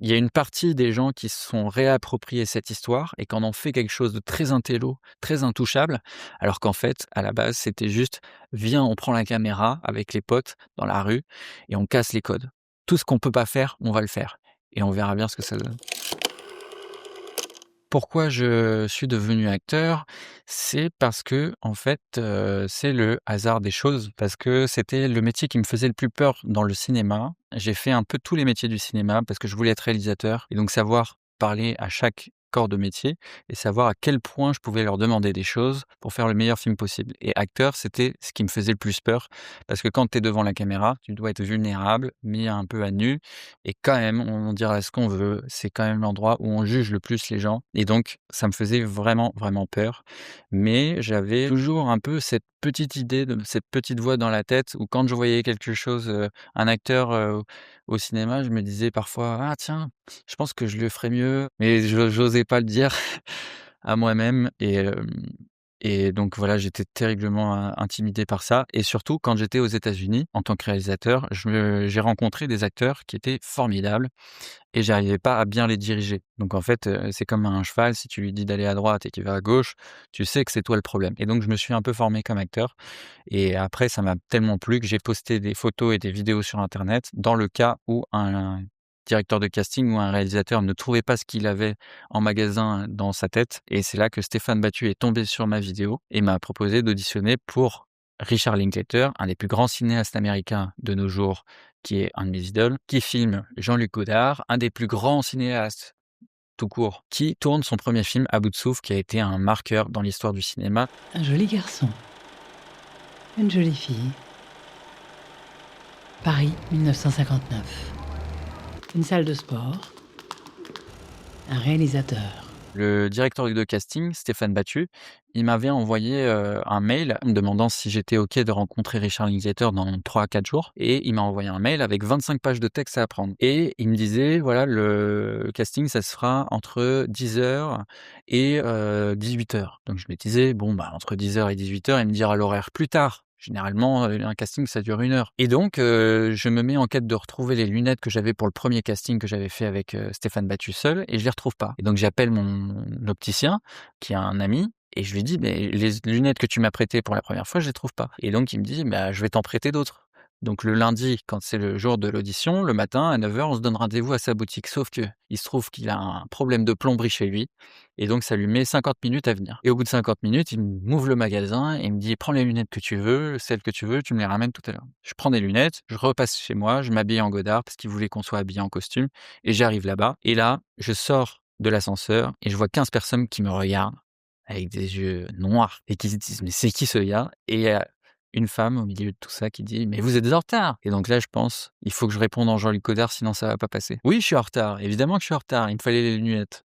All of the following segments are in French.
il y a une partie des gens qui se sont réappropriés cette histoire et qui en ont fait quelque chose de très intello, très intouchable, alors qu'en fait, à la base, c'était juste: «Viens, on prend la caméra avec les potes dans la rue et on casse les codes. Tout ce qu'on peut pas faire, on va le faire et on verra bien ce que ça donne». Pourquoi je suis devenu acteur? C'est parce que en fait, c'est le hasard des choses, parce que c'était le métier qui me faisait le plus peur dans le cinéma. J'ai fait un peu tous les métiers du cinéma parce que je voulais être réalisateur et donc savoir parler à chaque corps de métier et savoir à quel point je pouvais leur demander des choses pour faire le meilleur film possible et acteur, c'était ce qui me faisait le plus peur parce que quand tu es devant la caméra, tu dois être vulnérable, mis un peu à nu et quand même, on dira ce qu'on veut, c'est quand même l'endroit où on juge le plus les gens et donc ça me faisait vraiment, vraiment peur. Mais j'avais toujours un peu cette petite idée de cette petite voix dans la tête où quand je voyais quelque chose, un acteur, au cinéma, je me disais parfois: «Ah tiens, je pense que je le ferais mieux», mais j'osais pas le dire à moi-même et donc voilà, j'étais terriblement intimidé par ça et surtout quand j'étais aux États-Unis en tant que réalisateur, j'ai rencontré des acteurs qui étaient formidables et j'arrivais pas à bien les diriger. Donc en fait, c'est comme un cheval, si tu lui dis d'aller à droite et qu'il va à gauche, tu sais que c'est toi le problème et donc je me suis un peu formé comme acteur et après ça m'a tellement plu que j'ai posté des photos et des vidéos sur internet dans le cas où un directeur de casting ou un réalisateur ne trouvait pas ce qu'il avait en magasin dans sa tête et c'est là que Stéphane Battu est tombé sur ma vidéo et m'a proposé d'auditionner pour Richard Linklater, un des plus grands cinéastes américains de nos jours, qui est un de mes idoles, qui filme Jean-Luc Godard, un des plus grands cinéastes tout court, qui tourne son premier film à bout de souffle, qui a été un marqueur dans l'histoire du cinéma. Un joli garçon, une jolie fille. Paris, 1959. Une salle de sport, un réalisateur. Le directeur de casting, Stéphane Battu, il m'avait envoyé, un mail me demandant si j'étais OK de rencontrer Richard Linklater dans 3 à 4 jours et il m'a envoyé un mail avec 25 pages de texte à apprendre et il me disait: «Voilà, le casting, ça se fera entre 10 heures et 18 heures». Donc je me disais: «Bon, bah, entre 10 heures et 18 heures, il me dira l'horaire plus tard». Généralement, un casting, ça dure 1 heure et donc je me mets en quête de retrouver les lunettes que j'avais pour le premier casting que j'avais fait avec, Stéphane Battu seul et je les retrouve pas et donc j'appelle mon opticien qui est un ami et je lui dis: «Mais les lunettes que tu m'as prêtées pour la première fois, je les trouve pas» et donc il me dit: «Bah, je vais t'en prêter d'autres». Donc le lundi, quand c'est le jour de l'audition, le matin à 9 heures, on se donne rendez-vous à sa boutique. Sauf que il se trouve qu'il a un problème de plomberie chez lui et donc ça lui met 50 minutes à venir et au bout de 50 minutes, il m'ouvre le magasin et il me dit: «Prends les lunettes que tu veux, celles que tu veux, tu me les ramènes tout à l'heure». Je prends des lunettes, je repasse chez moi, je m'habille en Godard parce qu'il voulait qu'on soit habillés en costume et j'arrive là-bas et là, je sors de l'ascenseur et je vois 15 personnes qui me regardent avec des yeux noirs et qui se disent: «Mais c'est qui ce gars?» et il y a une femme au milieu de tout ça qui dit: «Mais vous êtes en retard!» et donc là, je pense: «Il faut que je réponde en Jean-Luc Godard sinon ça va pas passer». «Oui, je suis en retard, évidemment que je suis en retard, il me fallait les lunettes».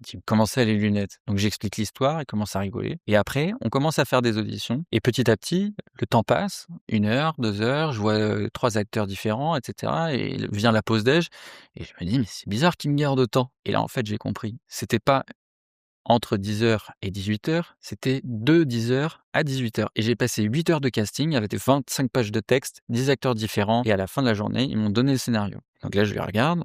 Il dit: «Comment ça les lunettes?» Donc j'explique l'histoire, il commence à rigoler et après on commence à faire des auditions et petit à petit, le temps passe, 1 heure, 2 heures, je vois, 3 acteurs différents et cetera et vient la pause déj et je me dis: «Mais c'est bizarre qu'il me garde autant» et là, en fait, j'ai compris. C'était pas entre 10 heures et 18 heures, c'était de 10 heures à 18 heures et j'ai passé 8 heures de casting avec 25 pages de texte, 10 acteurs différents et à la fin de la journée, ils m'ont donné le scénario. Donc là, je le regarde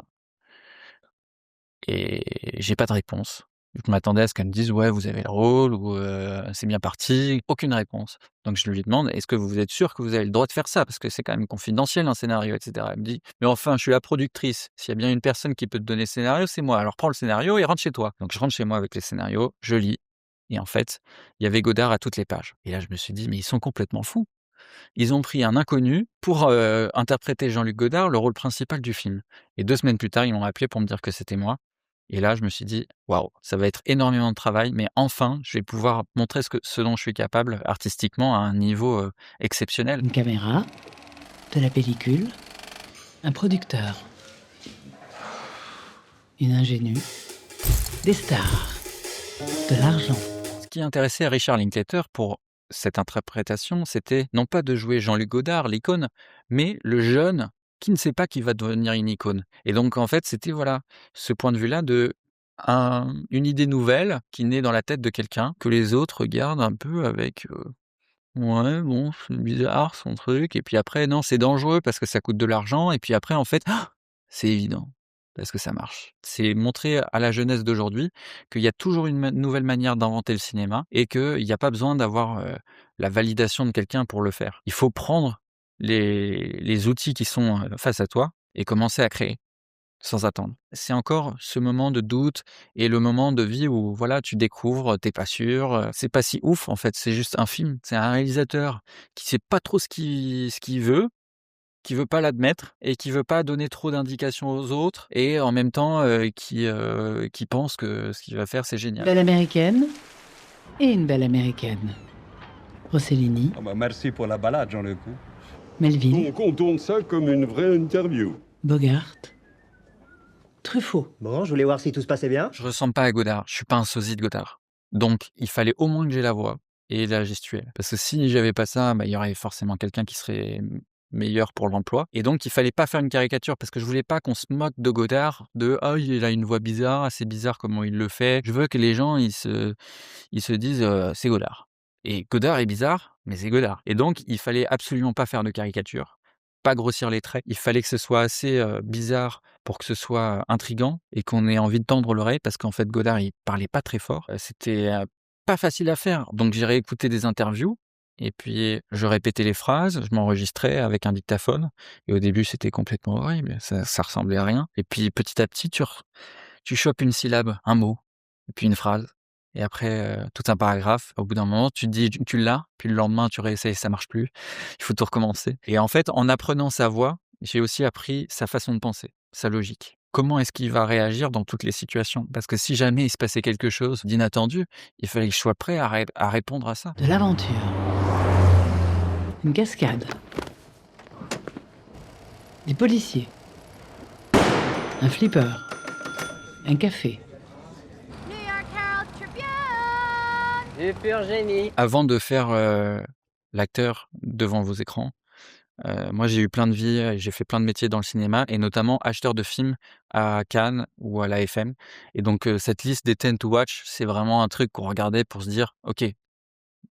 et j'ai pas de réponse. Je m'attendais à ce qu'elle me dise: «Ouais, vous avez le rôle» ou «C'est bien parti». Aucune réponse. Donc je lui demande: «Est-ce que vous êtes sûr que vous avez le droit de faire ça? Parce que c'est quand même confidentiel un scénario et cetera». Elle me dit: «Mais enfin, je suis la productrice. S'il y a bien une personne qui peut te donner le scénario, c'est moi. Alors prends le scénario et rentre chez toi». Donc je rentre chez moi avec les scénarios, je lis et en fait, il y avait Godard à toutes les pages et là, je me suis dit: «Mais ils sont complètement fous». Ils ont pris un inconnu pour, interpréter Jean-Luc Godard, le rôle principal du film et 2 semaines plus tard, ils m'ont appelé pour me dire que c'était moi et là, je me suis dit: «Waouh, ça va être énormément de travail, mais enfin, je vais pouvoir montrer ce dont je suis capable artistiquement à un niveau, exceptionnel». Une caméra, de la pellicule, un producteur, une ingénue, des stars, de l'argent. Ce qui intéressait Richard Linklater pour cette interprétation, c'était non pas de jouer Jean-Luc Godard, l'icône, mais le jeune qui ne sait pas qu'il va devenir une icône et donc en fait, c'était voilà, ce point de vue-là de une idée nouvelle qui naît dans la tête de quelqu'un, que les autres regardent un peu avec, «Ouais, bon, c'est bizarre son truc» et puis après: «Non, c'est dangereux parce que ça coûte de l'argent» et puis après en fait, c'est évident. parce que ça marche. C'est montrer à la jeunesse d'aujourd'hui qu'il y a toujours une nouvelle manière d'inventer le cinéma et qu'il n'y a pas besoin d'avoir la validation de quelqu'un pour le faire. Il faut prendre les outils qui sont face à toi et commencer à créer sans attendre. C'est encore ce moment de doute et le moment de vie où voilà, tu découvres, t'es pas sûr, c'est pas si ouf en fait, c'est juste un film. C'est un réalisateur qui sait pas trop ce qu'il veut, qui veut pas l'admettre et qui veut pas donner trop d'indications aux autres et en même temps, qui pense que ce qu'il va faire, c'est génial. Belle américaine et une belle américaine. Rossellini, Ah bah merci pour la balade, Jean-Luc. Melville, Donc on tourne ça comme une vraie interview. Bogart, Truffaut. Bon, je voulais voir si tout se passait bien. Je ressemble pas à Godard, je suis pas un sosie de Godard. Donc il fallait au moins que j'ai la voix et la gestuelle. Parce que si j'avais pas ça, il y aurait forcément quelqu'un qui serait meilleur pour l'emploi. Et donc il fallait pas faire une caricature parce que je voulais pas qu'on se moque de Godard, de «Ah, il a une voix bizarre, c'est bizarre comment il le fait». Je veux que les gens ils se disent «C'est Godard». Et Godard est bizarre, mais c'est Godard. Et donc il fallait absolument pas faire de caricature, pas grossir les traits. Il fallait que ce soit assez bizarre pour que ce soit intriguant et qu'on ait envie de tendre l'oreille parce qu'en fait Godard il parlait pas très fort. C'était pas facile à faire. Donc j'ai réécouté des interviews et puis je répétais les phrases, je m'enregistrais avec un dictaphone et au début c'était complètement horrible, ça ressemblait à rien. Et puis petit à petit tu chopes une syllabe, un mot, et puis une phrase. Et après, tout un paragraphe. Au bout d'un moment, tu te dis, tu l'as, puis le lendemain, tu réessayes, ça marche plus. Il faut tout recommencer. Et en fait, en apprenant sa voix, j'ai aussi appris sa façon de penser, sa logique. Comment est-ce qu'il va réagir dans toutes les situations? Parce que si jamais il se passait quelque chose d'inattendu, il fallait que je sois prêt à répondre à ça. De l'aventure. Une cascade. Des policiers. Un flipper. Un café. New York Herald Tribune. Du pur génie. Avant de faire l'acteur devant vos écrans, moi j'ai eu plein de vies, j'ai fait plein de métiers dans le cinéma et notamment acheteur de films à Cannes ou à l'AFM. Et donc cette liste des 10 to watch, c'est vraiment un truc qu'on regardait pour se dire: «OK,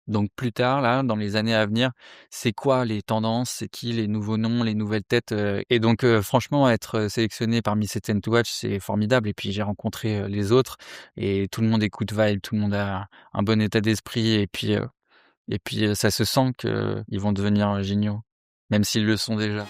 donc plus tard là, dans les années à venir, c'est quoi les tendances? C'est qui les nouveaux noms, les nouvelles têtes?» Et donc franchement être sélectionné parmi ces 10 to watch, c'est formidable. Et puis j'ai rencontré les autres et tout le monde écoute Vibe, tout le monde a un bon état d'esprit et puis ça se sent qu'ils vont devenir géniaux, même s'ils le sont déjà.